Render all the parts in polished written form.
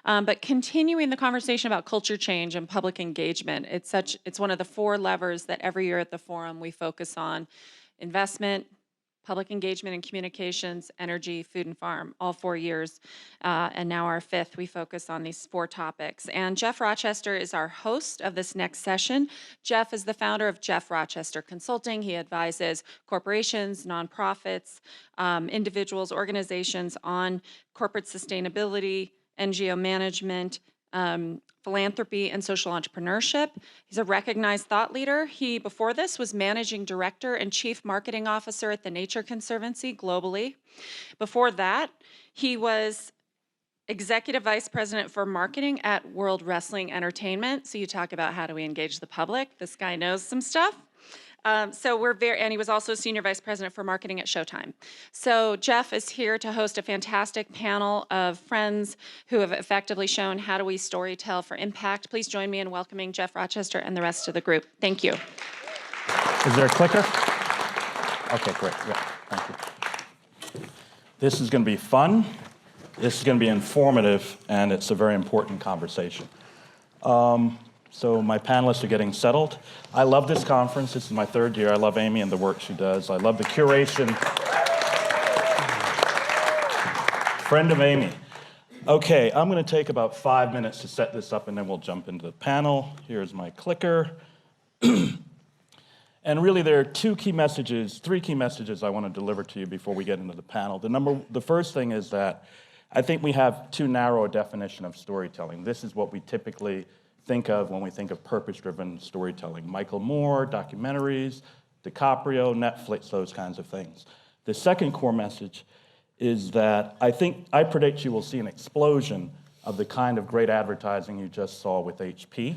but continuing the conversation about culture change and public engagement. It's one of the 4 levers that every year at the forum we focus on: investment, public engagement and communications, energy, food and farm, all 4 years. And now our 5th, we focus on these 4 topics. And Geof Rochester is our host of this next session. Geof is the founder of Geof Rochester Consulting. He advises corporations, nonprofits, individuals, organizations on corporate sustainability, NGO management, philanthropy, and social entrepreneurship. He's a recognized thought leader. He, before this, was managing director and chief marketing officer at the Nature Conservancy globally. Before that, he was executive vice president for marketing at World Wrestling Entertainment. So you talk about how do we engage the public. This guy knows some stuff. And he was also senior vice president for marketing at Showtime. So Geof is here to host a fantastic panel of friends who have effectively shown how do we storytell for impact. Please join me in welcoming Geof Rochester and the rest of the group. Thank you. Is there a clicker? Okay, great. Yeah, thank you. This is going to be fun. This is going to be informative, and it's a very important conversation. So my panelists are getting settled. I love this conference. This is my 3rd year. I love Amy and the work she does. I love the curation. Friend of Amy. Okay, I'm going to take about 5 minutes to set this up, and then we'll jump into the panel. Here's my clicker. And really, there are 3 key messages I want to deliver to you before we get into the panel. The first thing is that I think we have too narrow a definition of storytelling. This is what we typically think of when we think of purpose-driven storytelling. Michael Moore, documentaries, DiCaprio, Netflix, those kinds of things. The second core message is that I predict you will see an explosion of the kind of great advertising you just saw with HP.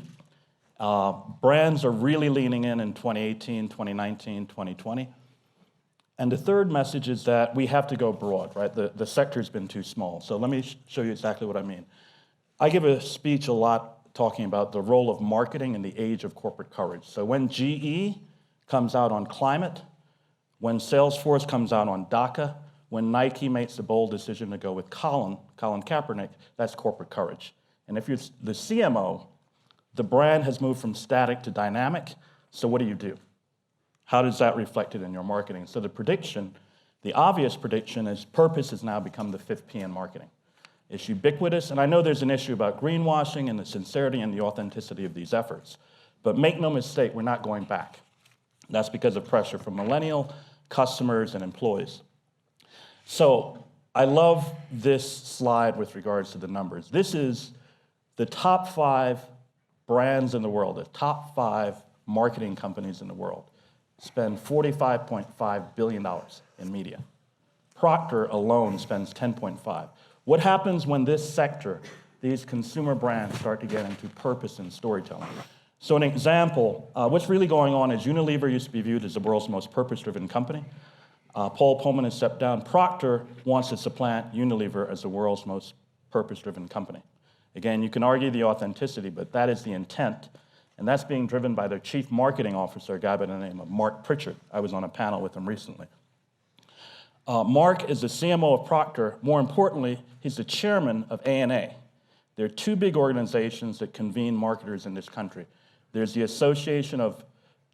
Brands are really leaning in 2018, 2019, 2020. And the third message is that we have to go broad, right? The sector's been too small. So let me show you exactly what I mean. I give a speech a lot talking about the role of marketing in the age of corporate courage. So when GE comes out on climate, when Salesforce comes out on DACA, when Nike makes the bold decision to go with Colin Kaepernick, that's corporate courage. And if you're the CMO, the brand has moved from static to dynamic, so what do? How does that reflect it in your marketing? So the obvious prediction is purpose has now become the 5th P in marketing. It's ubiquitous, and I know there's an issue about greenwashing and the sincerity and the authenticity of these efforts, but make no mistake, we're not going back. That's because of pressure from millennial customers and employees. So I love this slide with regards to the numbers. This is the top 5 brands in the world, the top 5 marketing companies in the world, spend $45.5 billion in media. Procter alone spends $10.5. What happens when this sector, these consumer brands, start to get into purpose and storytelling? So an example, what's really going on is Unilever used to be viewed as the world's most purpose-driven company. Paul Pullman has stepped down. Procter wants to supplant Unilever as the world's most purpose-driven company. Again, you can argue the authenticity, but that is the intent. And that's being driven by their chief marketing officer, a guy by the name of Mark Pritchard. I was on a panel with him recently. Mark is the CMO of Procter. More importantly, he's the chairman of ANA. There are 2 big organizations that convene marketers in this country. There's the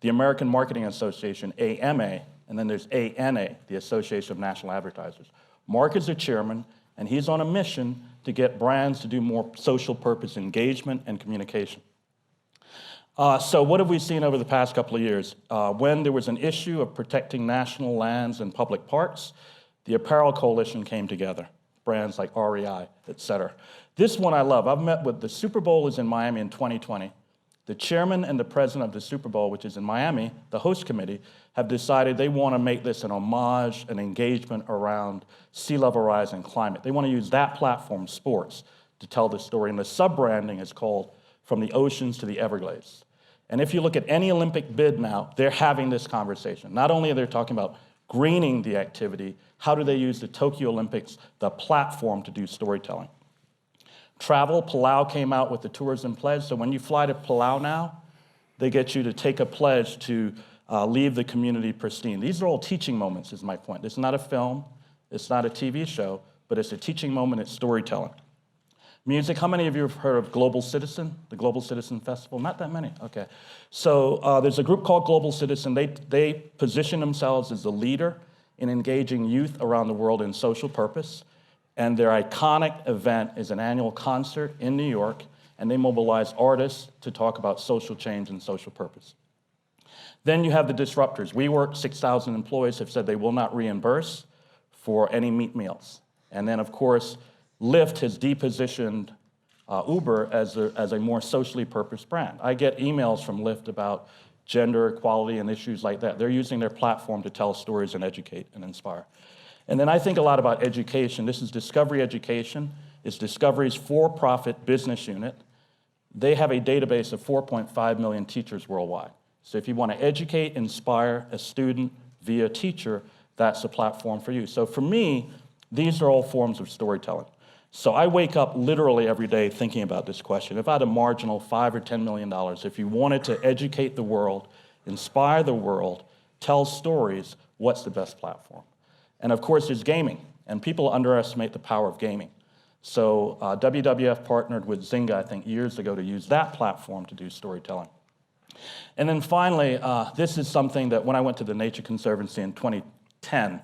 the American Marketing Association, AMA, and then there's ANA, the Association of National Advertisers. Mark is the chairman, and he's on a mission to get brands to do more social purpose engagement and communication. So what have we seen over the past couple of years? When there was an issue of protecting national lands and public parks, the Apparel Coalition came together, brands like REI, et cetera. This one I love. I've met with the Super Bowl is in Miami in 2020. The chairman and the president of the Super Bowl, which is in Miami, the host committee, have decided they want to make this an homage, an engagement around sea level rise and climate. They want to use that platform, sports, to tell the story. And the sub-branding is called From the Oceans to the Everglades. And if you look at any Olympic bid now, they're having this conversation. Not only are they talking about greening the activity, how do they use the Tokyo Olympics, the platform, to do storytelling? Travel, Palau came out with the tourism pledge. So when you fly to Palau now, they get you to take a pledge to leave the community pristine. These are all teaching moments, is my point. This is not a film, it's not a TV show, but it's a teaching moment, it's storytelling. Music, how many of you have heard of Global Citizen, the Global Citizen Festival? Not that many, okay. So there's a group called Global Citizen. They position themselves as the leader in engaging youth around the world in social purpose. And their iconic event is an annual concert in New York, and they mobilize artists to talk about social change and social purpose. Then you have the disruptors. WeWork, 6,000 employees have said they will not reimburse for any meat meals. And then, of course, Lyft has depositioned Uber as a more socially purposed brand. I get emails from Lyft about gender equality and issues like that. They're using their platform to tell stories and educate and inspire. And then I think a lot about education. This is Discovery Education. It's Discovery's for-profit business unit. They have a database of 4.5 million teachers worldwide. So if you want to educate, inspire a student via teacher, that's a platform for you. So for me, these are all forms of storytelling. So I wake up literally every day thinking about this question. If I had a marginal $5 or $10 million, if you wanted to educate the world, inspire the world, tell stories, what's the best platform? And of course, there's gaming, and people underestimate the power of gaming. So WWF partnered with Zynga, I think, years ago to use that platform to do storytelling. And then finally, this is something that when I went to the Nature Conservancy in 2010,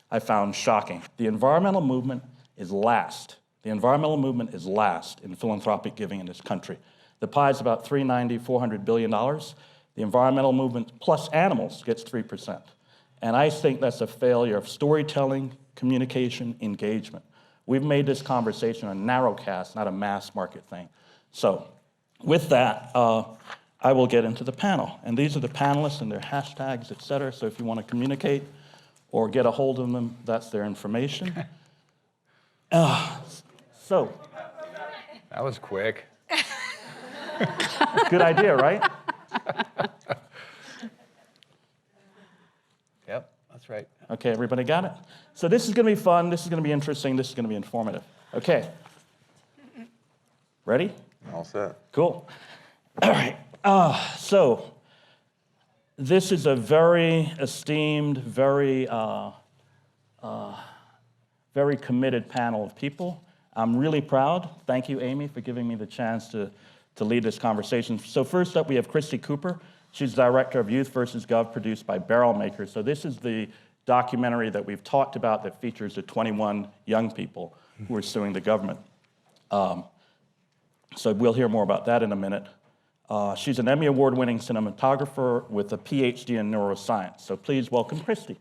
I found shocking. The environmental movement is last. The environmental movement is last in philanthropic giving in this country. The pie is about $390, $400 billion. The environmental movement plus animals gets 3%. And I think that's a failure of storytelling, communication, engagement. We've made this conversation a narrowcast, not a mass market thing. So with that, I will get into the panel. And these are the panelists and their hashtags, et cetera. So if you want to communicate or get a hold of them, that's their information. So. That was quick. Good idea, right? Yep, that's right. Okay, everybody got it? So this is going to be fun, this is going to be interesting, this is going to be informative. Okay. Ready? All set. Cool. All right. So this is a very esteemed, very committed panel of people. I'm really proud. Thank you, Amy, for giving me the chance to lead this conversation. So first up, we have Christie Cooper. She's director of Youth versus Gov, produced by Barrelmaker. So this is the documentary that we've talked about that features the 21 young people who are suing the government. So we'll hear more about that in a minute. She's an Emmy Award-winning cinematographer with a PhD in neuroscience. So please welcome Christie.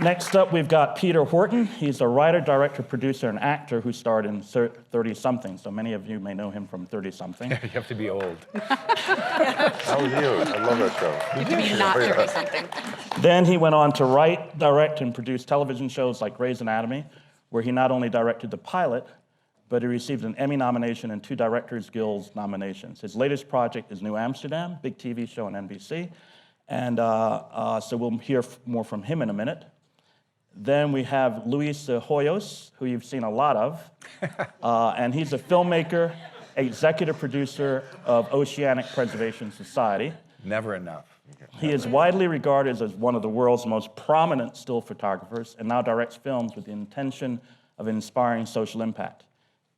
Next up, we've got Peter Horton. He's a writer, director, producer, and actor who starred in 30-something. So many of you may know him from 30-something. You have to be old. How was you? I love that show. You can be not 30-something. Then he went on to write, direct, and produce television shows like Grey's Anatomy, where he not only directed the pilot, but he received an Emmy nomination and 2 Directors Guild nominations. His latest project is New Amsterdam, big TV show on NBC. And so we'll hear more from him in a minute. Then we have Luis Hoyos, who you've seen a lot of. And he's a filmmaker, executive producer of Oceanic Preservation Society. Never enough. He is widely regarded as one of the world's most prominent still photographers and now directs films with the intention of inspiring social impact.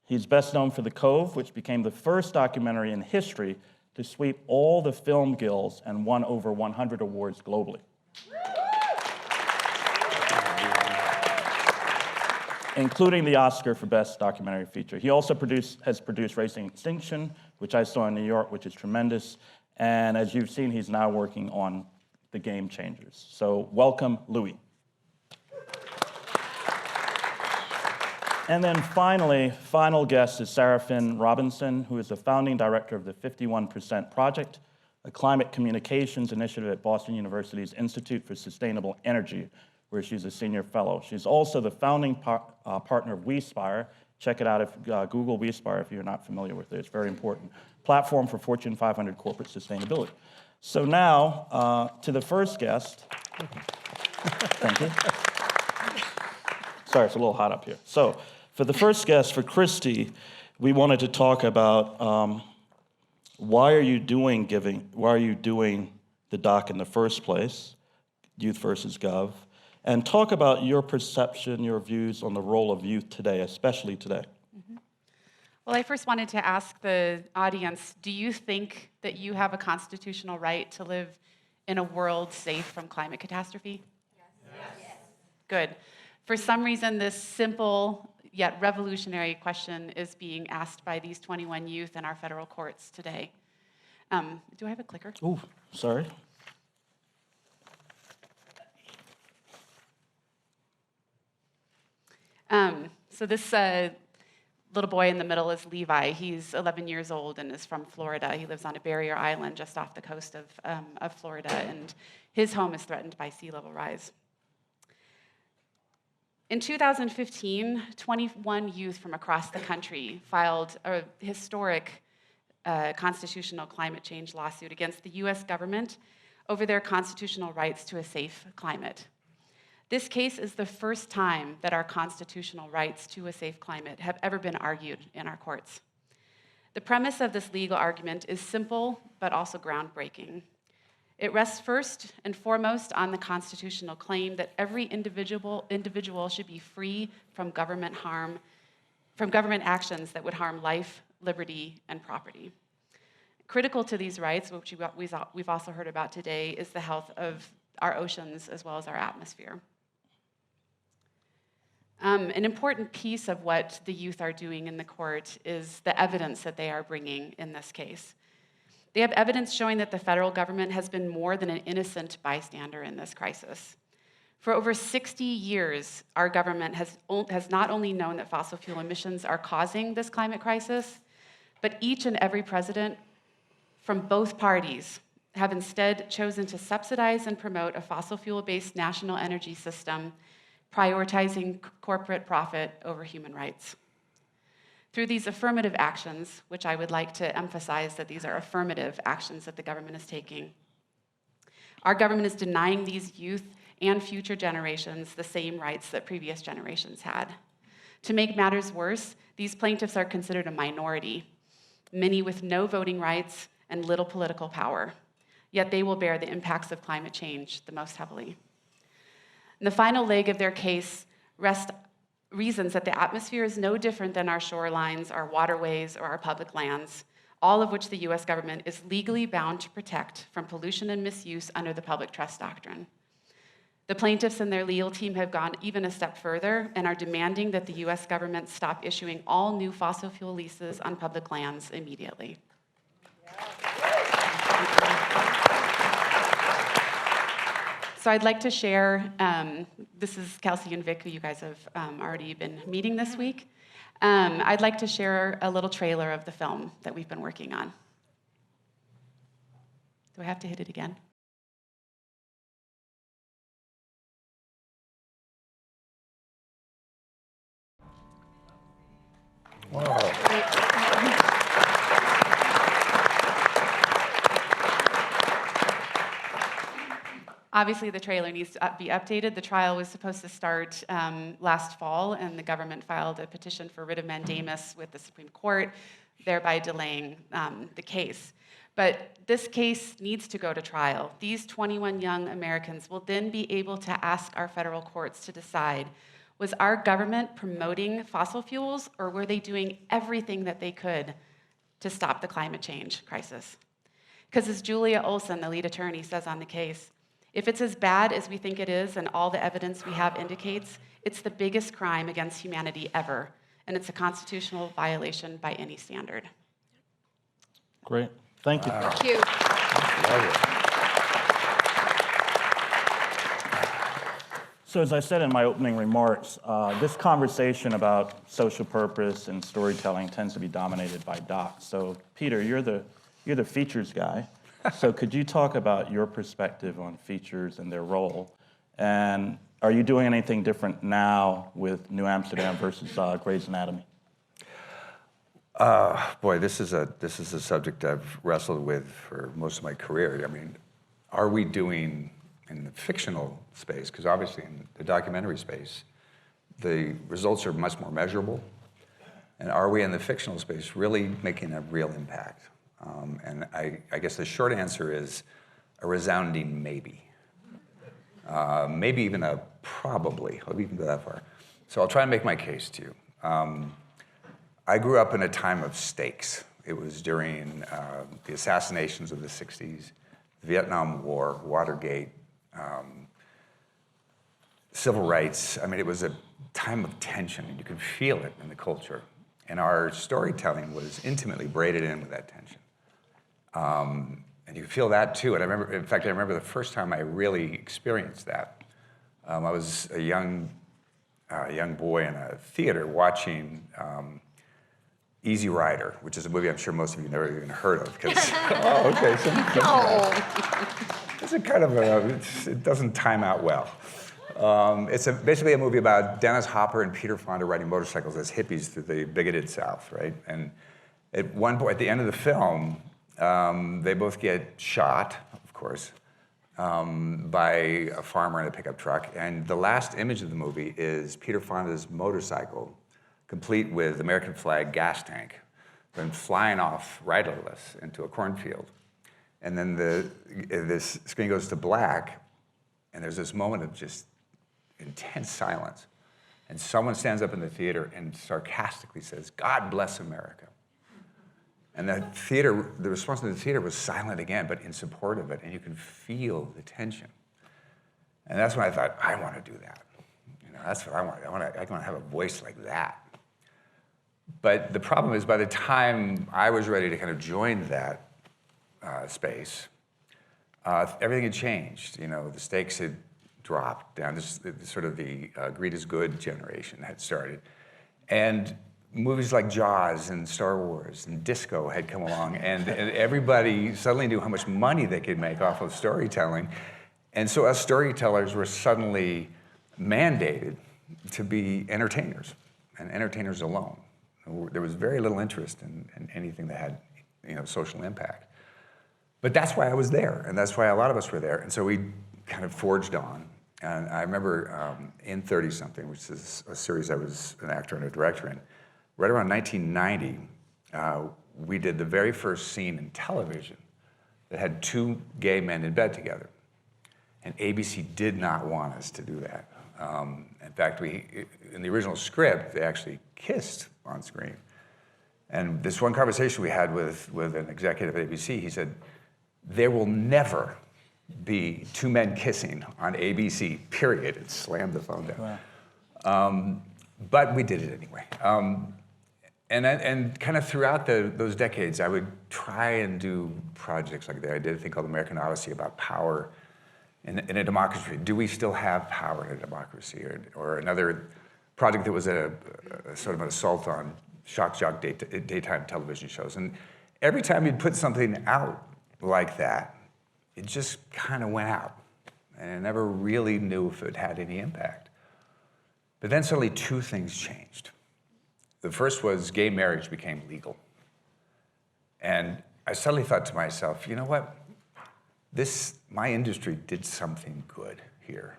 He's best known for The Cove, which became the first documentary in history to sweep all the film guilds and won over 100 awards globally. Including the Oscar for Best Documentary Feature. He also has produced Racing Extinction, which I saw in New York, which is tremendous. And as you've seen, he's now working on The Game Changers. So welcome, Louis. And then finally, final guest is Sarah Finn Robinson, who is the founding director of the 51% Project, a climate communications initiative at Boston University's Institute for Sustainable Energy, where she's a senior fellow. She's also the founding partner of WeSpire. Check it out, if Google WeSpire if you're not familiar with it. It's very important. Platform for Fortune 500 corporate sustainability. So now, to the first guest. Thank you. Sorry, it's a little hot up here. So, for the first guest, for Christie, we wanted to talk about why are you doing the doc in the first place, Youth versus Gov, and talk about your perception, your views on the role of youth today, especially today. Well, I first wanted to ask the audience, do you think that you have a constitutional right to live in a world safe from climate catastrophe? Yes. Good. For some reason, this simple yet revolutionary question is being asked by these 21 youth in our federal courts today. Do I have a clicker? Ooh, sorry. So this little boy in the middle is Levi. He's 11 years old and is from Florida. He lives on a barrier island just off the coast of Florida, and his home is threatened by sea level rise. In 2015, 21 youth from across the country filed a historic constitutional climate change lawsuit against the US government over their constitutional rights to a safe climate. This case is the first time that our constitutional rights to a safe climate have ever been argued in our courts. The premise of this legal argument is simple, but also groundbreaking. It rests first and foremost on the constitutional claim that every individual should be free from government harm, from government actions that would harm life, liberty, and property. Critical to these rights, which we've also heard about today, is the health of our oceans as well as our atmosphere. An important piece of what the youth are doing in the court is the evidence that they are bringing in this case. They have evidence showing that the federal government has been more than an innocent bystander in this crisis. For over 60 years, our government has not only known that fossil fuel emissions are causing this climate crisis, but each and every president from both parties have instead chosen to subsidize and promote a fossil fuel-based national energy system, prioritizing corporate profit over human rights. Through these affirmative actions, which I would like to emphasize that these are affirmative actions that the government is taking, our government is denying these youth and future generations the same rights that previous generations had. To make matters worse, these plaintiffs are considered a minority, many with no voting rights and little political power, yet they will bear the impacts of climate change the most heavily. And the final leg of their case reasons that the atmosphere is no different than our shorelines, our waterways, or our public lands, all of which the US government is legally bound to protect from pollution and misuse under the public trust doctrine. The plaintiffs and their legal team have gone even a step further and are demanding that the US government stop issuing all new fossil fuel leases on public lands immediately. So I'd like to share, this is Kelsey and Vic, who you guys have already been meeting this week. I'd like to share a little trailer of the film that we've been working on. Do I have to hit it again? Obviously, the trailer needs to be updated. The trial was supposed to start last fall, and the government filed a petition for writ of mandamus with the Supreme Court, thereby delaying the case. But this case needs to go to trial. These 21 young Americans will then be able to ask our federal courts to decide, was our government promoting fossil fuels, or were they doing everything that they could to stop the climate change crisis? Because as Julia Olson, the lead attorney, says on the case, if it's as bad as we think it is and all the evidence we have indicates, it's the biggest crime against humanity ever, and it's a constitutional violation by any standard. Great. Thank you. Thank you. Love it. So as I said in my opening remarks, this conversation about social purpose and storytelling tends to be dominated by docs. So Peter, you're the features guy. So could you talk about your perspective on features and their role? And are you doing anything different now with New Amsterdam versus Grey's Anatomy? Boy, this is a subject I've wrestled with for most of my career. I mean, are we doing in the fictional space, because obviously in the documentary space, the results are much more measurable, and are we in the fictional space really making a real impact? And I guess the short answer is a resounding maybe. maybe even a probably. I'll even go that far. So I'll try and make my case to you. I grew up in a time of stakes. It was during the assassinations of the 60s, the Vietnam War, Watergate, civil rights. I mean, it was a time of tension, and you could feel it in the culture. And our storytelling was intimately braided in with that tension. And you could feel that too. And I remember, in fact, I remember the first time I really experienced that. I was a young boy in a theater watching Easy Rider, which is a movie I'm sure most of you never even heard of. Because oh, okay, so it's a kind of it doesn't time out well. It's basically a movie about Dennis Hopper and Peter Fonda riding motorcycles as hippies through the bigoted South, right? And at one point, at the end of the film, they both get shot, of course, by a farmer in a pickup truck. And the last image of the movie is Peter Fonda's motorcycle, complete with American flag gas tank, then flying off riderless into a cornfield. And then this screen goes to black, and there's this moment of just intense silence. And someone stands up in the theater and sarcastically says, "God bless America." And the response in the theater was silent again, but in support of it, and you can feel the tension. And that's when I thought, I want to do that. You know, that's what I want. I want to have a voice like that. But the problem is, by the time I was ready to kind of join that space, everything had changed. You know, the stakes had dropped down. Sort of the greed is good generation had started. And movies like Jaws and Star Wars and Disco had come along, and everybody suddenly knew how much money they could make off of storytelling. And so us storytellers were suddenly mandated to be entertainers, and entertainers alone. There was very little interest in anything that had, you know, social impact. But that's why I was there, and that's why a lot of us were there. And so we kind of forged on. And I remember in 30-something, which is a series I was an actor and a director in, right around 1990, we did the very first scene in television that had two gay men in bed together. And ABC did not want us to do that. In fact, in the original script, they actually kissed on screen. And this one conversation we had with an executive at ABC, he said, "There will never be two men kissing on ABC, period." It slammed the phone down. Wow. But we did it anyway. And kind of throughout those decades, I would try and do projects like that. I did a thing called American Odyssey about power in a democracy. Do we still have power in a democracy? Or another project that was a sort of an assault on shock jock daytime television shows. And every time you'd put something out like that, it just kind of went out. And I never really knew if it had any impact. But then suddenly two things changed. The first was gay marriage became legal. And I suddenly thought to myself, you know what? My industry did something good here.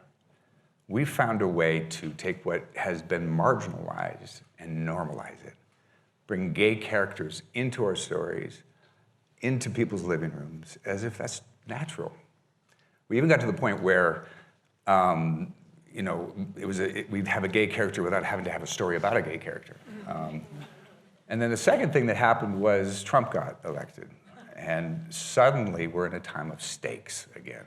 We found a way to take what has been marginalized and normalize it. Bring gay characters into our stories, into people's living rooms, as if that's natural. We even got to the point where, you know, we'd have a gay character without having to have a story about a gay character. And then the second thing that happened was Trump got elected. And suddenly we're in a time of stakes again.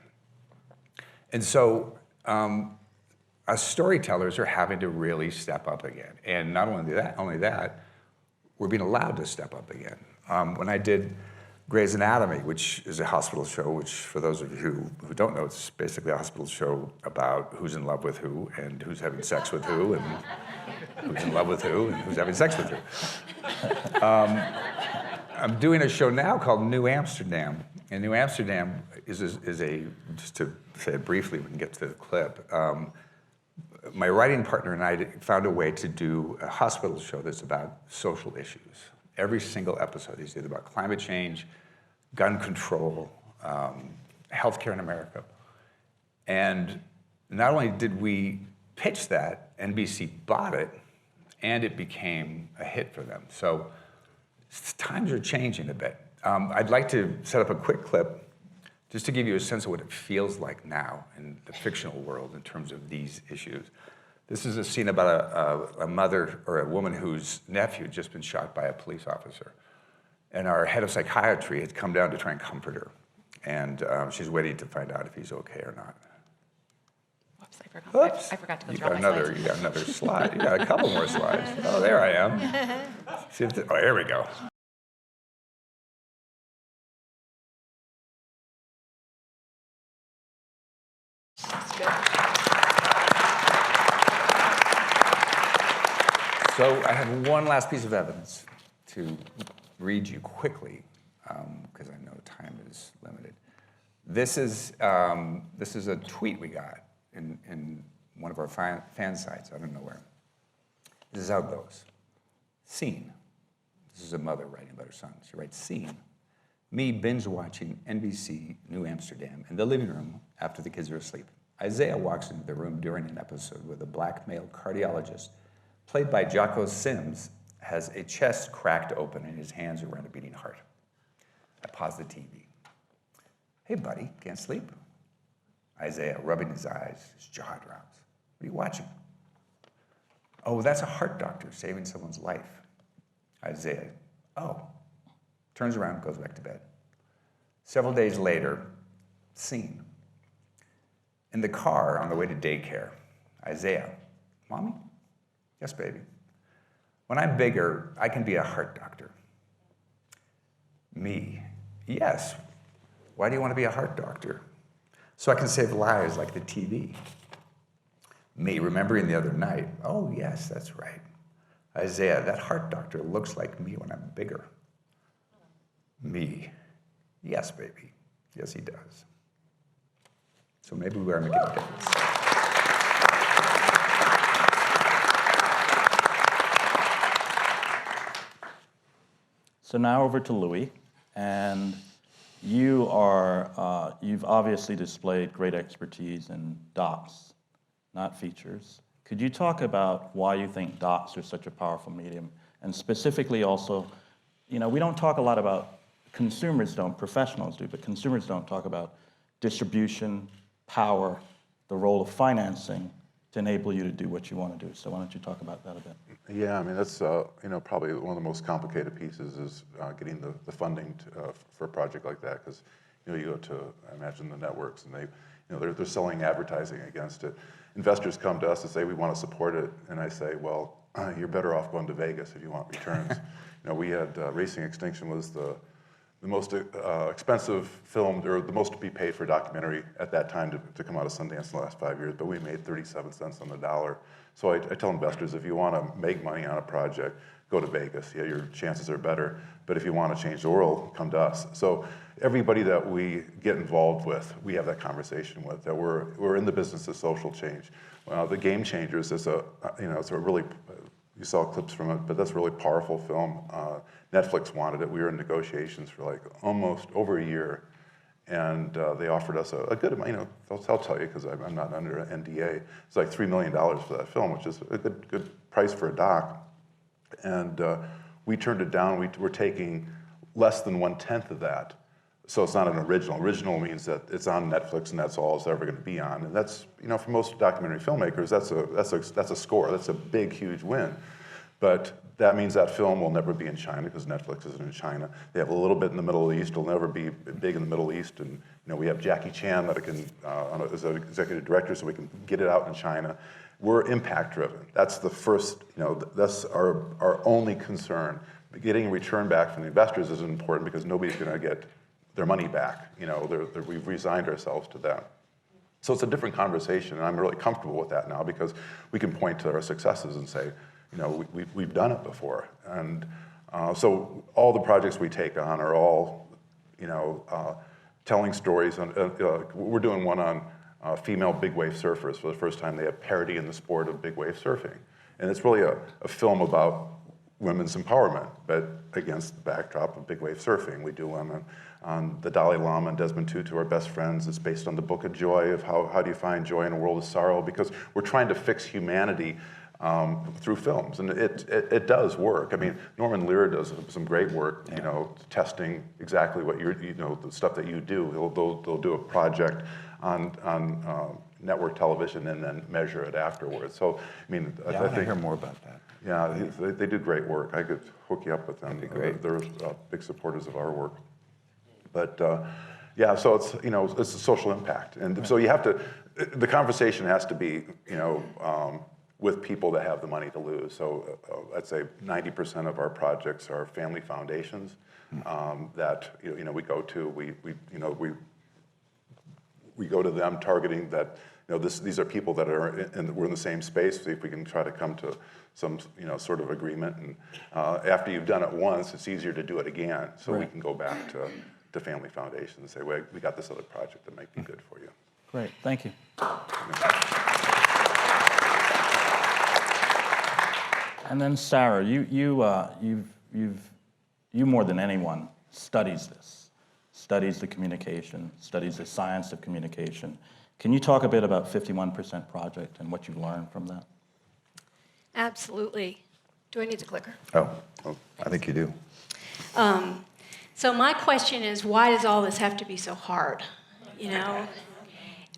And so us storytellers are having to really step up again. And not only that, we're being allowed to step up again. When I did Grey's Anatomy, which is a hospital show, which for those of you who don't know, it's basically a hospital show about who's in love with who and who's having sex with who and who's in love with who and who's having sex with who. I'm doing a show now called New Amsterdam. And New Amsterdam is a, just to say it briefly, we can get to the clip. My writing partner and I found a way to do a hospital show that's about social issues. Every single episode is either about climate change, gun control, healthcare in America. And not only did we pitch that, NBC bought it, and it became a hit for them. So times are changing a bit. I'd like to set up a quick clip Just to give you a sense of what it feels like now in the fictional world in terms of these issues. This is a scene about a mother or a woman whose nephew had just been shot by a police officer. And our head of psychiatry had come down to try and comfort her. And she's waiting to find out if he's okay or not. Whoops, I forgot. Oops. I forgot to go You through all got my another, slides. you got another slide. You got a couple more slides. Oh, there I am. See if oh, here we go. So I have one last piece of evidence to read you quickly, because I know time is limited. This is a tweet we got in one of our fan sites. I don't know where. This is how it goes. Scene. This is a mother writing about her son. She writes, scene. Me binge watching NBC New Amsterdam in the living room after the kids are asleep. Isaiah walks into the room during an episode where the black male cardiologist, played by Jocko Sims, has a chest cracked open and his hands are around a beating heart. I pause the TV. Hey, buddy, can't sleep? Isaiah, rubbing his eyes, his jaw drops. What are you watching? Oh, that's a heart doctor saving someone's life. Isaiah, oh. Turns around, goes back to bed. Several days later, scene. In the car on the way to daycare, Isaiah, Mommy? Yes, baby. When I'm bigger, I can be a heart doctor. Me, yes. Why do you want to be a heart doctor? So I can save lives like the TV. Me, remembering the other night, oh yes, that's right. Isaiah, that heart doctor looks like me when I'm bigger. Me, yes, baby. Yes, he does. So maybe we are making a difference. So now over to Louis, and you are, you've obviously displayed great expertise in docs, not features. Could you talk about why you think docs are such a powerful medium? And specifically also, we don't talk a lot about, consumers don't, professionals do, but consumers don't talk about distribution, power, the role of financing to enable you to do what you want to do. So why don't you talk about that a bit? Yeah, I mean, that's probably one of the most complicated pieces is getting the funding for a project like that, because you go to, I imagine, the networks, and they're selling advertising against it. Investors come to us and say, we want to support it, and I say, well, you're better off going to Vegas if you want returns. We had Racing Extinction was the most expensive filmed, or the most to be paid for documentary at that time to come out of Sundance in the last 5 years, but we made 37 cents on the dollar. So I tell investors, if you want to make money on a project, go to Vegas. Yeah, your chances are better. But if you want to change the world, come to us. So everybody that we get involved with, we have that conversation with, that we're in the business of social change. The Game Changers is it's a really, you saw clips from it, but that's a really powerful film. Netflix wanted it. We were in negotiations for like almost over a year, and they offered us a good amount. I'll tell you because I'm not under an NDA. It's like $3 million for that film, which is a good price for a doc. And we turned it down. We're taking less than 1/10 of that, so it's not an original. Original means that it's on Netflix and that's all it's ever going to be on. And that's for most documentary filmmakers, that's a score. That's a big, huge win. But that means that film will never be in China because Netflix isn't in China. They have a little bit in the Middle East. It'll never be big in the Middle East. And we have Jackie Chan that as an executive director, so we can get it out in China. We're impact driven. That's the first. That's our only concern. But getting a return back from the investors is important because nobody's going to get their money back. We've resigned ourselves to that. So it's a different conversation, and I'm really comfortable with that now because we can point to our successes and say, we've done it before. And so all the projects we take on are all, telling stories. We're doing one on female big wave surfers. For the first time, they have parity in the sport of big wave surfing. And it's really a film about women's empowerment, but against the backdrop of big wave surfing. We do one on the Dalai Lama and Desmond Tutu, our best friends. It's based on the Book of Joy, of how do you find joy in a world of sorrow, because we're trying to fix humanity through films, and it does work. I mean, Norman Lear does some great work, you know, testing exactly what the stuff that you do. They'll do a project on network television and then measure it afterwards. So, I mean, Yeah, I I want to think hear more about that. yeah, they do great work. I could hook you up with them. That'd be great. They're big supporters of our work. But yeah, so it's it's a social impact, and so you have to. The conversation has to be with people that have the money to lose. So I'd say 90% of our projects are family foundations that we go to. We go to them targeting that. These are people that are we're in the same space. See if we can try to come to some sort of agreement. And after you've done it once, it's easier to do it again. So we can go back to family foundations and say, "Well, we got this other project that might be good for you." Great, thank you. And then Sarah, you more than anyone studies this, studies the communication, studies the science of communication. Can you talk a bit about 51% Project and what you've learned from that? Absolutely. Do I need the clicker? Oh, I think you do. So my question is, why does all this have to be so hard?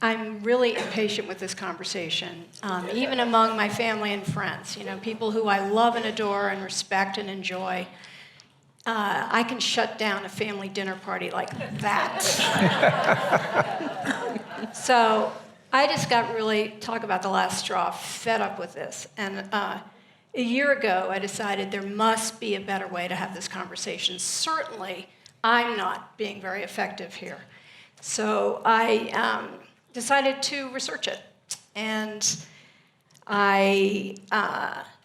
I'm really impatient with this conversation, even among my family and friends. People who I love and adore and respect and enjoy. I can shut down a family dinner party like that. So I just got really, talk about the last straw, fed up with this. And a year ago, I decided there must be a better way to have this conversation. Certainly, I'm not being very effective here. So I decided to research it. And I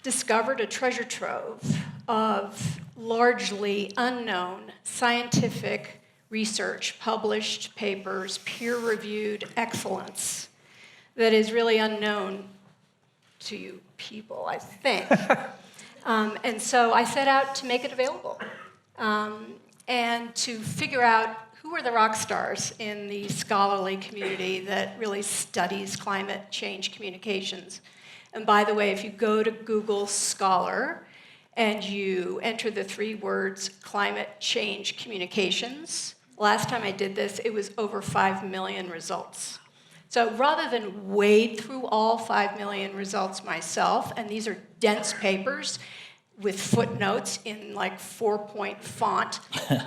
discovered a treasure trove of largely unknown scientific research, published papers, peer-reviewed excellence that is really unknown to you people, I think. And so I set out to make it available and to figure out who are the rock stars in the scholarly community that really studies climate change communications. And by the way, if you go to Google Scholar and you enter the 3 words climate change communications, last time I did this, it was over 5 million results. So rather than wade through all 5 million results myself, and these are dense papers with footnotes in like 4-point font,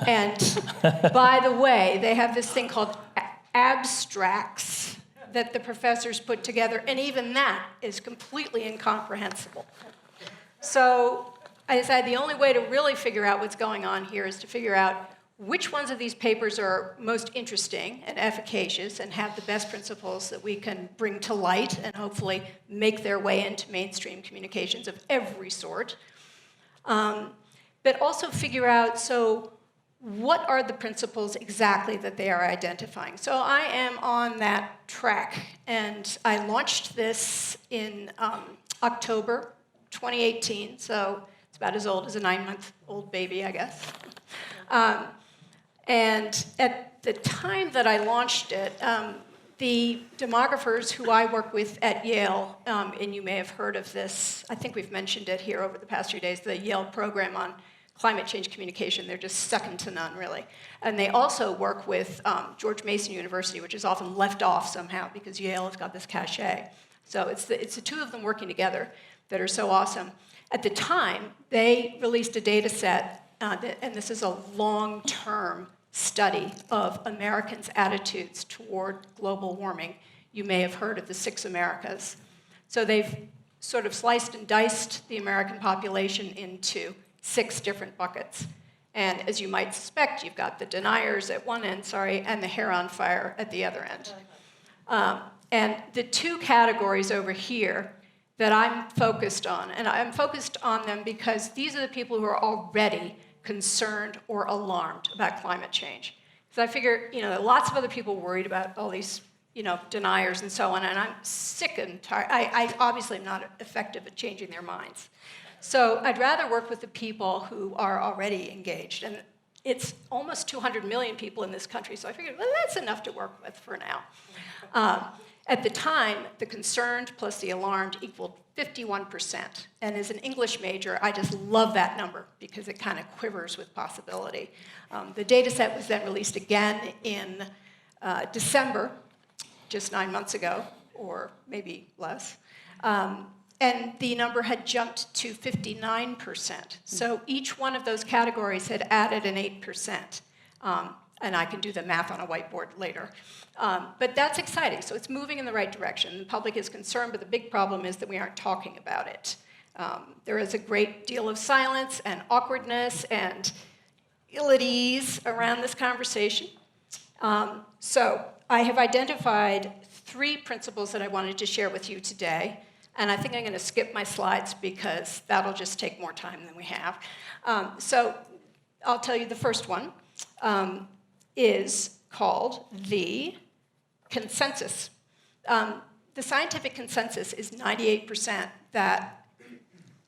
and by the way, they have this thing called abstracts that the professors put together, and even that is completely incomprehensible. So I decided the only way to really figure out what's going on here is to figure out which ones of these papers are most interesting and efficacious and have the best principles that we can bring to light and hopefully make their way into mainstream communications of every sort. But also figure out, so what are the principles exactly that they are identifying? So I am on that track, and I launched this in October 2018, so it's about as old as a 9-month-old baby, I guess. And at the time that I launched it, the demographers who I work with at Yale, and you may have heard of this, I think we've mentioned it here over the past few days, the Yale program on climate change communication, they're just second to none, really. And they also work with George Mason University, which is often left off somehow because Yale has got this cachet. So it's the 2 of them working together that are so awesome. At the time, they released a data set, and this is a long-term study of Americans' attitudes toward global warming. You may have heard of the 6 Americas. So they've sort of sliced and diced the American population into 6 different buckets. And as you might suspect, you've got the deniers at one end, and the hair on fire at the other end. And the 2 categories over here that I'm focused on, and I'm focused on them because these are the people who are already concerned or alarmed about climate change. So I figure, lots of other people worried about all these, deniers and so on, and I'm sick and tired. I obviously am not effective at changing their minds. So I'd rather work with the people who are already engaged, and it's almost 200 million people in this country, so I figured, well, that's enough to work with for now. At the time, the concerned plus the alarmed equaled 51%. And as an English major, I just love that number because it kind of quivers with possibility. The data set was then released again in December, just 9 months ago, or maybe less. And the number had jumped to 59%. So each one of those categories had added an 8%. And I can do the math on a whiteboard later. But that's exciting. So it's moving in the right direction. The public is concerned, but the big problem is that we aren't talking about it. There is a great deal of silence and awkwardness and ill at ease around this conversation. So I have identified 3 principles that I wanted to share with you today. And I think I'm going to skip my slides because that'll just take more time than we have. So I'll tell you the first one is called the consensus. The scientific consensus is 98% that,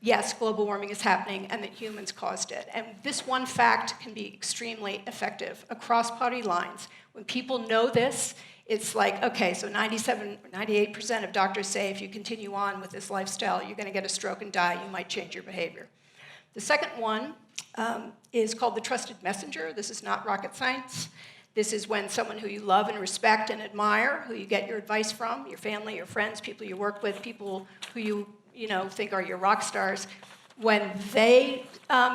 yes, global warming is happening and that humans caused it. And this one fact can be extremely effective across party lines. When people know this, it's like, okay, so 97, 98% of doctors say if you continue on with this lifestyle, you're going to get a stroke and die. You might change your behavior. The second one is called the trusted messenger. This is not rocket science. This is when someone who you love and respect and admire, who you get your advice from, your family, your friends, people you work with, people who you think are your rock stars, when they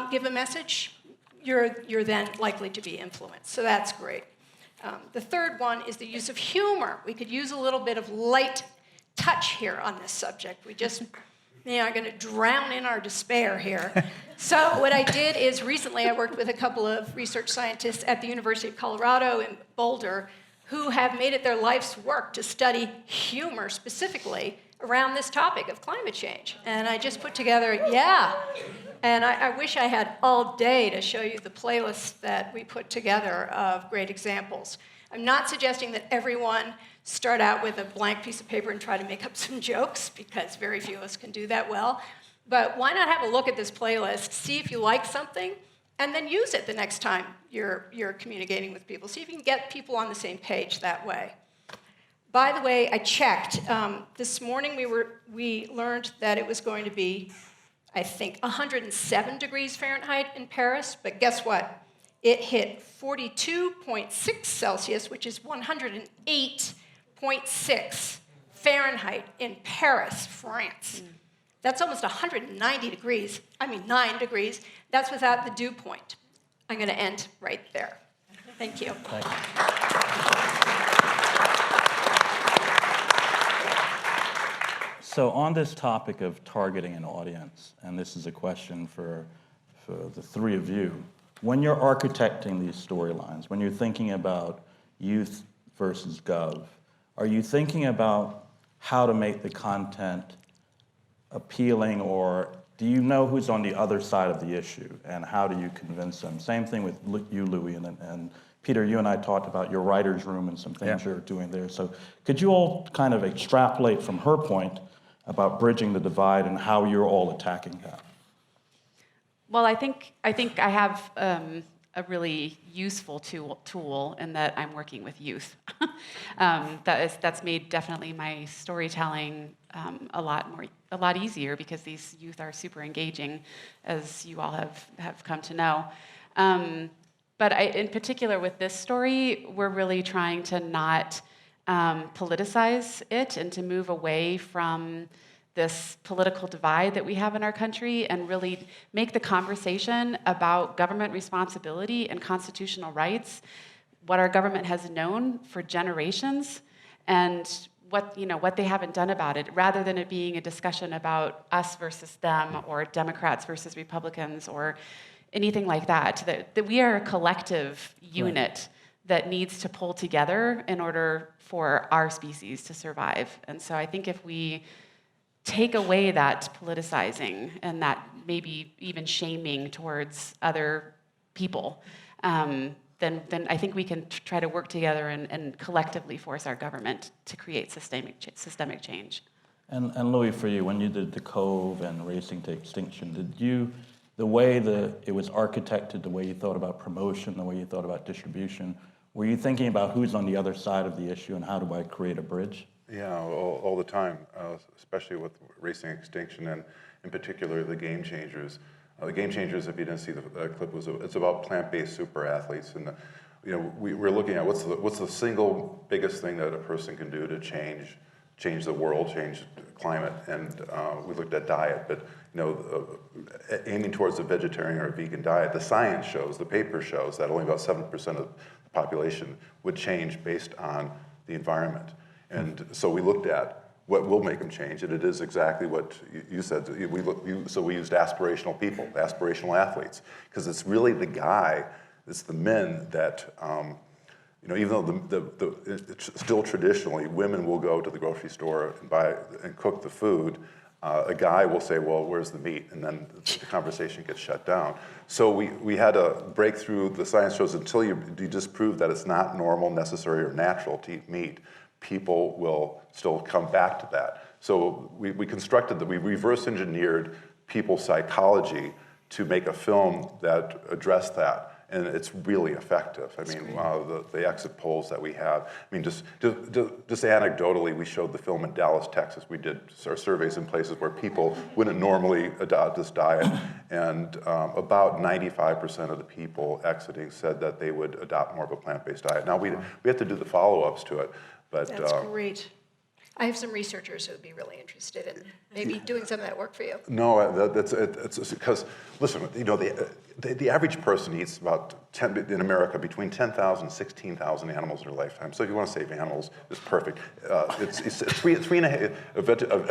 give a message, you're then likely to be influenced. So that's great. The third one is the use of humor. We could use a little bit of light touch here on this subject. We just are going to drown in our despair here. So what I did is recently I worked with a couple of research scientists at the University of Colorado in Boulder who have made it their life's work to study humor specifically around this topic of climate change. And I just put together, and I wish I had all day to show you the playlist that we put together of great examples. I'm not suggesting that everyone start out with a blank piece of paper and try to make up some jokes, because very few of us can do that well. But why not have a look at this playlist, see if you like something, and then use it the next time you're communicating with people. See if you can get people on the same page that way. By the way, I checked. This morning we learned that it was going to be, I think, 107 degrees Fahrenheit in Paris, but guess what? It hit 42.6 Celsius, which is 108.6 Fahrenheit in Paris, France. That's almost 190 degrees, 9 degrees. That's without the dew point. I'm going to end right there. Thank you. Thank you. So on this topic of targeting an audience, and this is a question for the 3 of you, when you're architecting these storylines, when you're thinking about youth versus gov, are you thinking about how to make the content appealing, or do you know who's on the other side of the issue, and how do you convince them? Same thing with you, Louis, and Peter, you and I talked about your writer's room and some things you're doing there. So could you all kind of extrapolate from her point about bridging the divide and how you're all attacking that? Well, I think I have a really useful tool in that I'm working with youth. That's made definitely my storytelling a lot easier, because these youth are super engaging, as you all have come to know. But in particular with this story, we're really trying to not politicize it and to move away from this political divide that we have in our country, and really make the conversation about government responsibility and constitutional rights what our government has known for generations, and what they haven't done about it, rather than it being a discussion about us versus them, or Democrats versus Republicans, or anything like that. That we are a collective unit that needs to pull together in order for our species to survive. And so I think if we take away that politicizing and that maybe even shaming towards other people, then I think we can try to work together and collectively force our government to create systemic change. And Louis, for you, when you did The Cove and Racing to Extinction, the way that it was architected, the way you thought about promotion, the way you thought about distribution, were you thinking about who's on the other side of the issue and how do I create a bridge? Yeah, all the time, especially with racing extinction and in particular the Game Changers. The Game Changers, if you didn't see the clip, it's about plant-based super athletes, and we're looking at what's the single biggest thing that a person can do to change the world, change the climate, and we looked at diet, but aiming towards a vegetarian or a vegan diet, the science shows, the paper shows that only about 7% of the population would change based on the environment. And so we looked at what will make them change, and it is exactly what you said. So we used aspirational people, aspirational athletes, because it's really the guy, it's the men that, even though it's still traditionally women will go to the grocery store and buy and cook the food, a guy will say, well, where's the meat? And then the conversation gets shut down. So we had to break through, the science shows until you disprove that it's not normal, necessary, or natural to eat meat, people will still come back to that. So we reverse engineered people's psychology to make a film that addressed that. And it's really effective. I mean, the exit polls that we have. I mean, just anecdotally, we showed the film in Dallas, Texas. We did our surveys in places where people wouldn't normally adopt this diet, and about 95% of the people exiting said that they would adopt more of a plant-based diet. Now we have to do the follow-ups to it, but That's great. I have some researchers who would be really interested in maybe doing some of that work for you. No, it's because, listen, the average person eats about in America between 10,000 and 16,000 animals in their lifetime. So if you want to save animals, it's perfect. It's a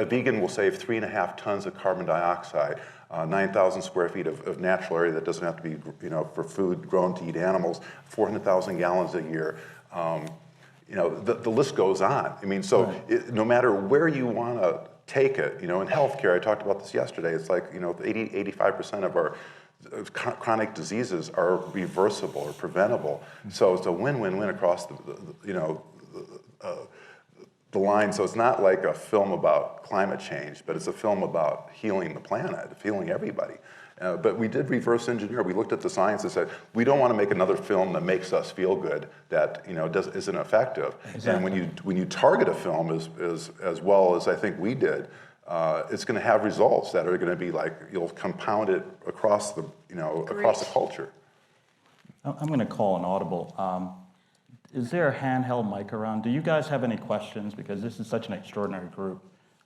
vegan will save 3.5 tons of carbon dioxide, 9,000 square feet of natural area that doesn't have to be, for food grown to eat animals, 400,000 gallons a year. The list goes on. I mean, so no matter where you want to take it, in healthcare, I talked about this yesterday, it's like, 85% of our chronic diseases are reversible or preventable. So it's a win-win-win across the line. So it's not like a film about climate change, but it's a film about healing the planet, healing everybody. But we did reverse engineer. We looked at the science and said, we don't want to make another film that makes us feel good, that isn't effective. Exactly. And when you target a film as well as I think we did, it's going to have results that are going to be like, you'll compound it across the across the culture. I'm going to call an audible. Is there a handheld mic around? Do you guys have any questions? Because this is such an extraordinary group.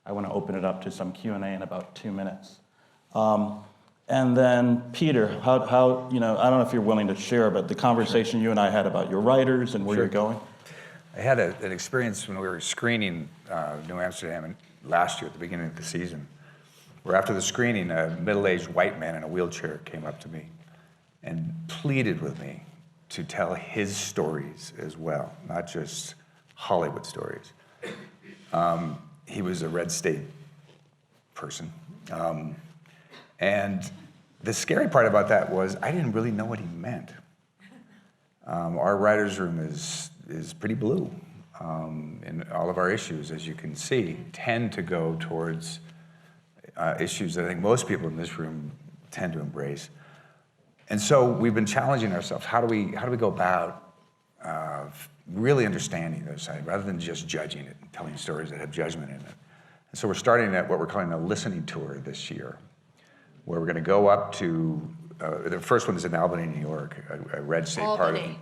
I want to open it up to some Q&A in about 2 minutes. And then, Peter, how I don't know if you're willing to share, but the conversation you and I had about your writers and where you're going. I had an experience when we were screening New Amsterdam last year at the beginning of the season, where after the screening, a middle-aged white man in a wheelchair came up to me and pleaded with me to tell his stories as well, not just Hollywood stories. He was a red state person. And the scary part about that was I didn't really know what he meant. Our writer's room is pretty blue. And all of our issues, as you can see, tend to go towards issues that I think most people in this room tend to embrace. And so we've been challenging ourselves. How do we go about really understanding the other side rather than just judging it and telling stories that have judgment in it? And so we're starting at what we're calling a listening tour this year, where we're going to go up to, the first one is in Albany, New York, a red state part of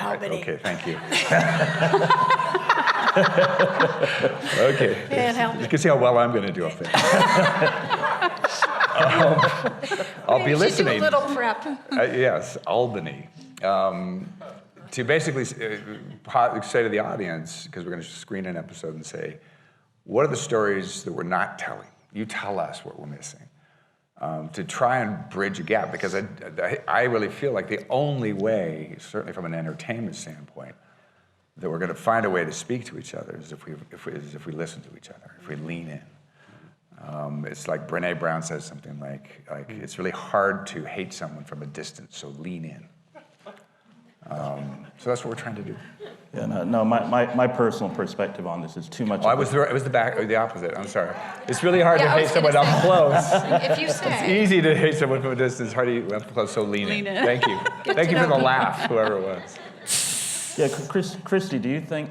Albany. Okay, thank you. Okay. You can see how well I'm going to do up there. I'll be listening. Do a little prep. Yes, Albany. To basically say to the audience, because we're going to screen an episode and say, what are the stories that we're not telling? You tell us what we're missing. To try and bridge a gap, because I really feel like the only way, certainly from an entertainment standpoint, that we're going to find a way to speak to each other is if we listen to each other, if we lean in. It's like Brené Brown says something like it's really hard to hate someone from a distance, so lean in. So that's what we're trying to do. Yeah, no, my personal perspective on this is too much. It was the opposite. I'm sorry. It's really hard to hate someone up close. If you say. It's easy to hate someone from a distance. Hard to hate up close. So lean in. Thank you. Thank you for the laugh, whoever it was. Yeah, Christi, do you think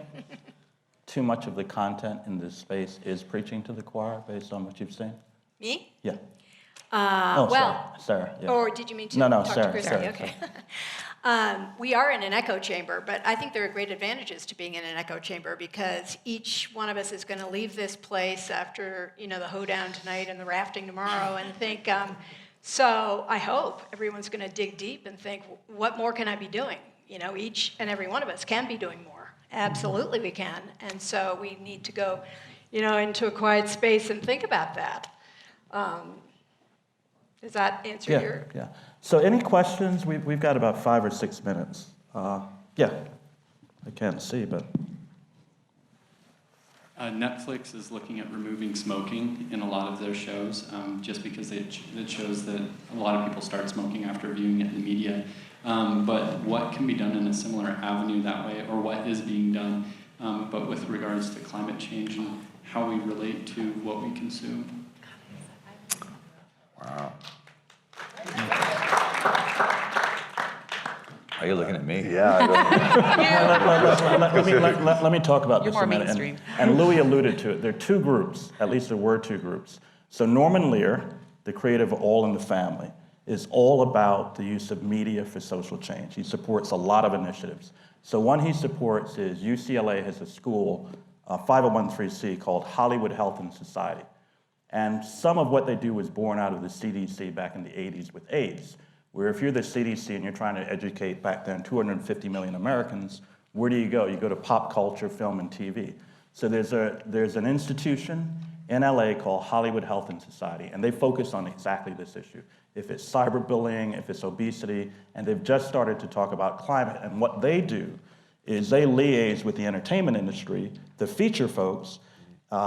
too much of the content in this space is preaching to the choir based on what you've seen? Me? Yeah. Well, Sarah, yeah. or did you mean to No, talk Sarah, to Christie? Sarah, Okay. We are in an echo chamber, but I think there are great advantages to being in an echo chamber because each one of us is going to leave this place after, the hoedown tonight and the rafting tomorrow and think, so I hope everyone's going to dig deep and think, what more can I be doing? Each and every one of us can be doing more. Absolutely we can. And so we need to go, into a quiet space and think about that. Does that answer your? Yeah. So any questions? We've got about 5 or 6 minutes. Yeah, I can't see, but. Netflix is looking at removing smoking in a lot of their shows, just because it shows that a lot of people start smoking after viewing it in the media. But what can be done in a similar avenue that way, or what is being done, but with regards to climate change and how we relate to what we consume? Wow. Are you looking at me? Yeah, Let me talk about You're this more a minute. mainstream. And Louis alluded to it. There are 2 groups, at least there were 2 groups. So Norman Lear, the creator of All in the Family, is all about the use of media for social change. He supports a lot of initiatives. So one he supports is UCLA has a school, 501(c) called Hollywood Health and Society. And some of what they do was born out of the CDC back in the 80s with AIDS, where if you're the CDC and you're trying to educate back then 250 million Americans, where do? You go to pop culture, film, and TV. So there's an institution in LA called Hollywood Health and Society, and they focus on exactly this issue. If it's cyberbullying, if it's obesity, and they've just started to talk about climate. And what they do is they liaise with the entertainment industry, the feature folks.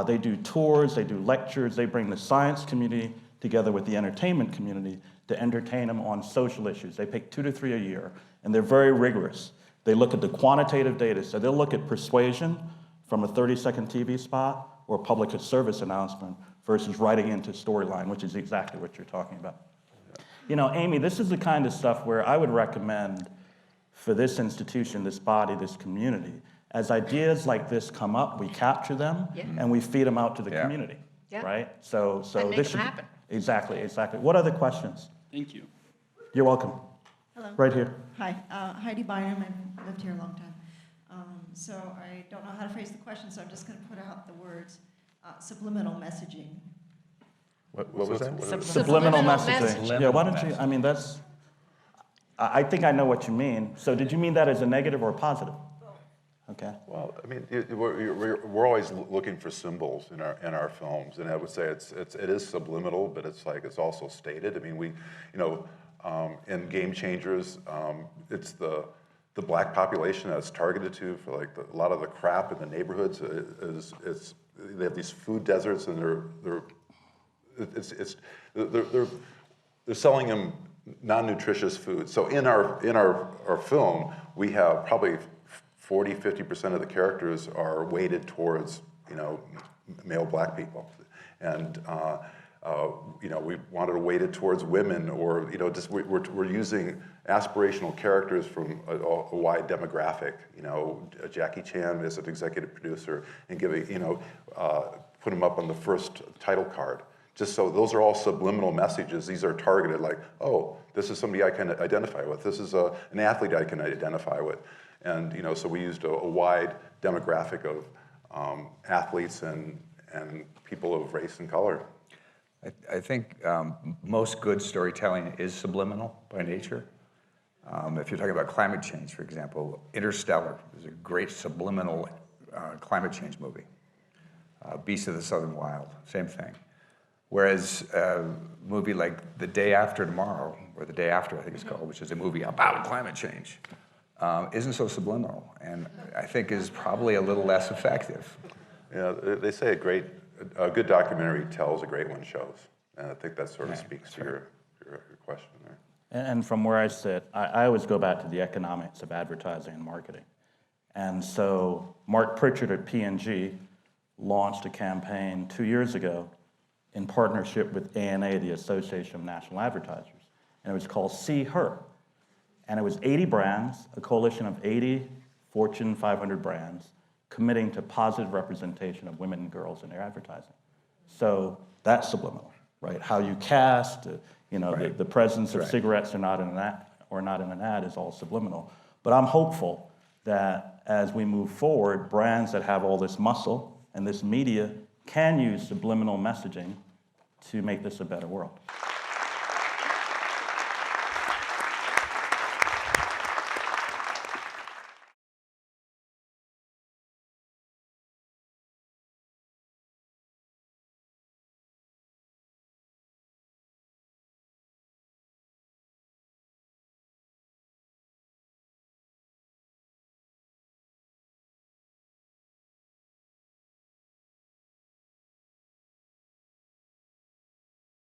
They do tours, they do lectures, they bring the science community together with the entertainment community to entertain them on social issues. They pick 2 to 3 a year, and they're very rigorous. They look at the quantitative data. So they'll look at persuasion from a 30-second TV spot or public service announcement versus writing into storyline, which is exactly what you're talking about. Amy, this is the kind of stuff where I would recommend for this institution, this body, this community, as ideas like this come up, we capture them and we feed them out to the community, right? So And make this them should happen. Exactly. What other questions? Thank you. You're welcome. Hello. Right here. Hi, Heidi Bynum. I've lived here a long time. So I don't know how to phrase the question, so I'm just going to put out the words subliminal messaging. What was that? Subliminal Subliminal messaging. messaging. Yeah, why don't you, I think I know what you mean. So did you mean that as a negative or a positive? Okay. Well, we're always looking for symbols in our films, and I would say it is subliminal, but it's also stated. I mean, in Game Changers, it's the black population that's targeted to for a lot of the crap in the neighborhoods. They have these food deserts, and they're selling them non-nutritious food. So in our film, we have probably 40-50% of the characters are weighted towards male black people, and we wanted to weight it towards women, or we're using aspirational characters from a wide demographic. Jackie Chan is an executive producer, and put him up on the first title card. Just so those are all subliminal messages. These are targeted, like, oh, this is somebody I can identify with. This is an athlete I can identify with. And so we used a wide demographic of athletes and people of race and color. I think most good storytelling is subliminal by nature. If you're talking about climate change, for example, Interstellar is a great subliminal climate change movie. Beasts of the Southern Wild, same thing. Whereas a movie like The Day After Tomorrow, or The Day After, I think it's called, which is a movie about climate change, isn't so subliminal, and I think is probably a little less effective. Yeah, they say a good documentary tells, a great one shows, and I think that sort of speaks to your question there. And from where I sit, I always go back to the economics of advertising and marketing. And so Mark Pritchard at P&G launched a campaign 2 years ago in partnership with ANA, the Association of National Advertisers. And it was called See Her. And it was 80 brands, a coalition of 80 Fortune 500 brands, committing to positive representation of women and girls in their advertising. So that's subliminal, right? How you cast, Right. the presence of Right. cigarettes or not in an ad is all subliminal. But I'm hopeful that as we move forward, brands that have all this muscle and this media can use subliminal messaging to make this a better world.